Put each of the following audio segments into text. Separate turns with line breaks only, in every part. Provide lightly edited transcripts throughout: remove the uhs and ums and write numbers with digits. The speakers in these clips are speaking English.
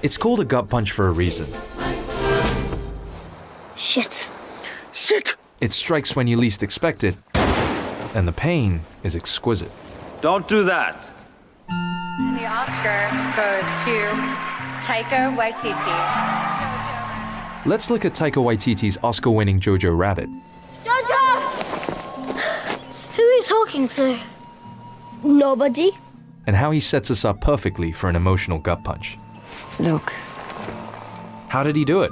It's called a gut punch for a reason.
Shit.
It strikes when you least expect it, and the pain is exquisite.
Don't do that.
The Oscar goes to Taika Waititi.
Let's look at Taika Waititi's Oscar-winning Jojo Rabbit.
Jojo! Who are you talking to? Nobody.
And how he sets us up perfectly for an emotional gut punch.
Look.
How did he do it?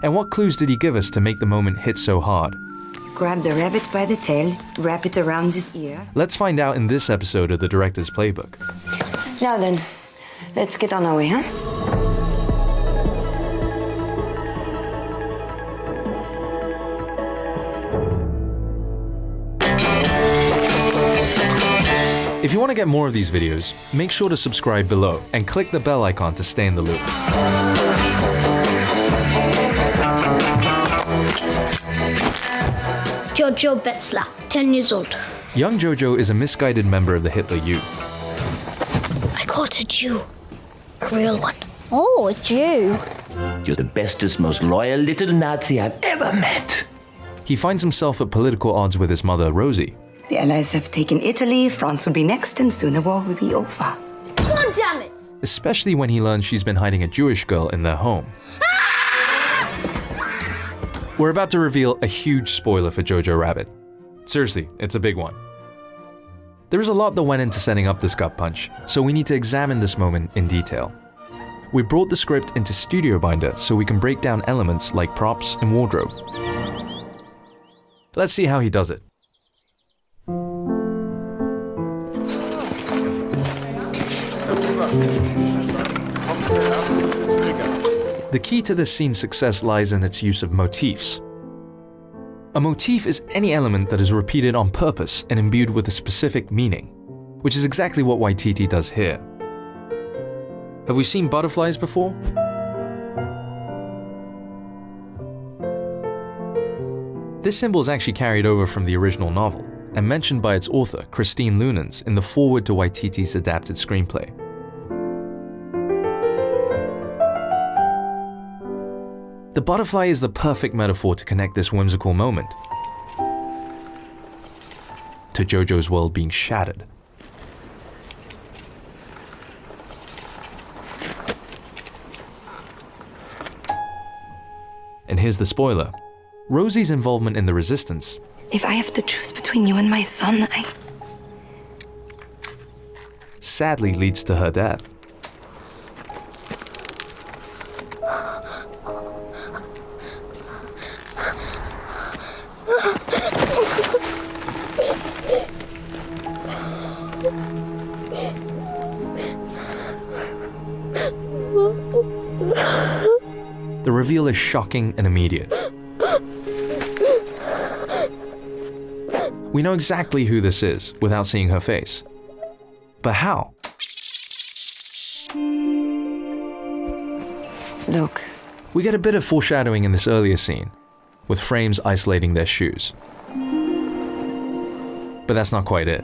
And what clues did he give us to make the moment hit so hard?
Grab the rabbit by the tail, wrap it around his ear.
Let's find out in this episode of the director's Playbook.
Now then, let's get on our way, huh?
If you want to get more of these videos, make sure to subscribe below and click the bell icon to stay in the loop.
Jojo Betzler, 10 years old.
Young Jojo is a misguided member of the Hitler Youth.
I caught a Jew. A real one. Oh, a Jew.
You're the bestest, most loyal little Nazi I've ever met.
He finds himself at political odds with his mother, Rosie.
The Allies have taken Italy, France will be next, and soon the war will be over.
God damn it!
Especially when he learns she's been hiding a Jewish girl in their home. We're about to reveal a huge spoiler for Jojo Rabbit. Seriously, it's a big one. There is a lot that went into setting up this gut punch, so we need to examine this moment in detail. We brought the script into Studio Binder so we can break down elements like props and wardrobe. Let's see how he does it. The key to this scene's success lies in its use of motifs. A motif is any element that is repeated on purpose and imbued with a specific meaning, which is exactly what Waititi does here. Have we seen butterflies before? This symbol is actually carried over from the original novel and mentioned by its author, Christine Lunens, in the foreword to Waititi's adapted screenplay. The butterfly is the perfect metaphor to connect this whimsical moment to Jojo's world being shattered. And here's the spoiler. Rosie's involvement in the resistance.
If I have to choose between you and my son,
Sadly leads to her death. The reveal is shocking and immediate. We know exactly who this is without seeing her face. But how?
Look.
We get a bit of foreshadowing in this earlier scene, with frames isolating their shoes. But that's not quite it.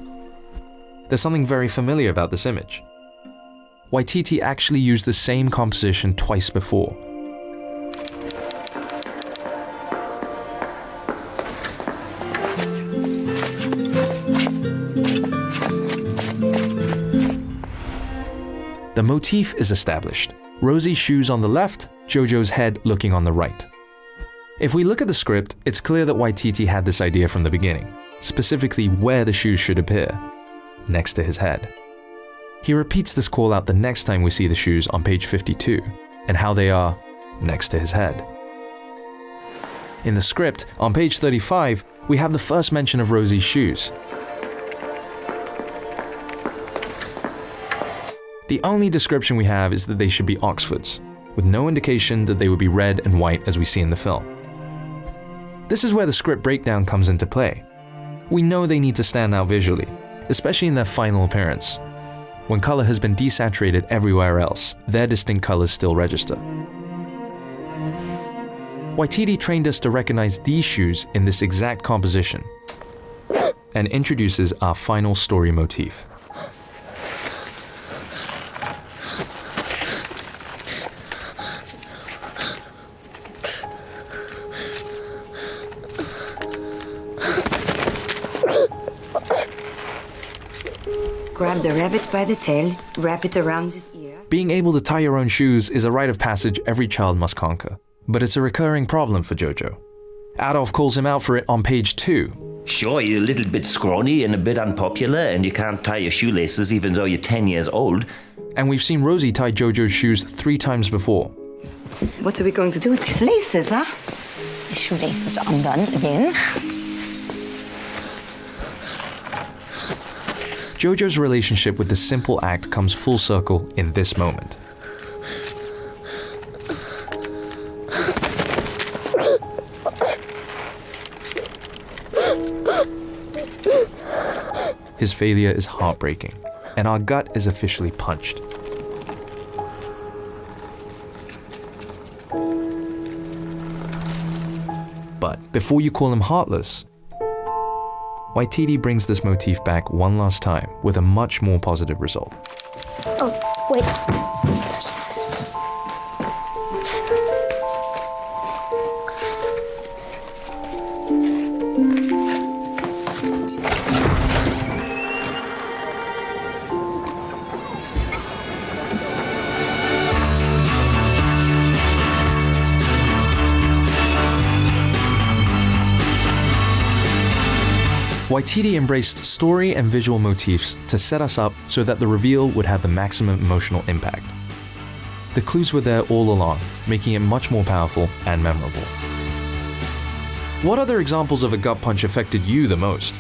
There's something very familiar about this image. Waititi actually used the same composition twice before. The motif is established. Rosie's shoes on the left, Jojo's head looking on the right. If we look at the script, it's clear that Waititi had this idea from the beginning, specifically where the shoes should appear, next to his head. He repeats this call out the next time we see the shoes on page 52, and how they are next to his head. In the script, on page 35, we have the first mention of Rosie's shoes. The only description we have is that they should be Oxfords, with no indication that they would be red and white as we see in the film. This is where the script breakdown comes into play. We know they need to stand out visually, especially in their final appearance. When color has been desaturated everywhere else, their distinct colors still register. Waititi trained us to recognize these shoes in this exact composition, and introduces our final story motif.
Grab the rabbit by the tail, wrap it around his ear.
Being able to tie your own shoes is a rite of passage every child must conquer, but it's a recurring problem for Jojo. Adolf calls him out for it on page 2.
Sure, you're a little bit scrawny and a bit unpopular, and you can't tie your shoelaces even though you're 10 years old.
And we've seen Rosie tie Jojo's shoes 3 times before.
What are we going to do with these laces, huh?
The shoelaces undone again.
Jojo's relationship with this simple act comes full circle in this moment. His failure is heartbreaking, and our gut is officially punched. But before you call him heartless, Waititi brings this motif back one last time with a much more positive result.
Oh, wait.
Waititi embraced story and visual motifs to set us up so that the reveal would have the maximum emotional impact. The clues were there all along, making it much more powerful and memorable. What other examples of a gut punch affected you the most?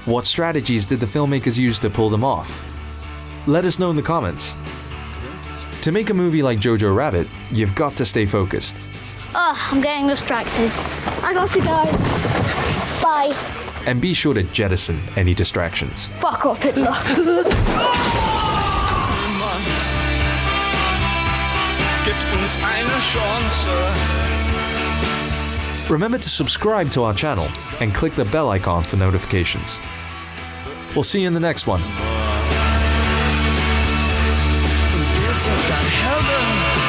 What strategies did the filmmakers use to pull them off? Let us know in the comments. To make a movie like Jojo Rabbit, you've got to stay focused.
I'm getting distracted. I got to go. Bye.
And be sure to jettison any distractions.
Fuck off, Hitler.
Gibt uns eine Chance.
Remember to subscribe to our channel and click the bell icon for notifications. We'll see you in the next one.
Wir sind ein Helden.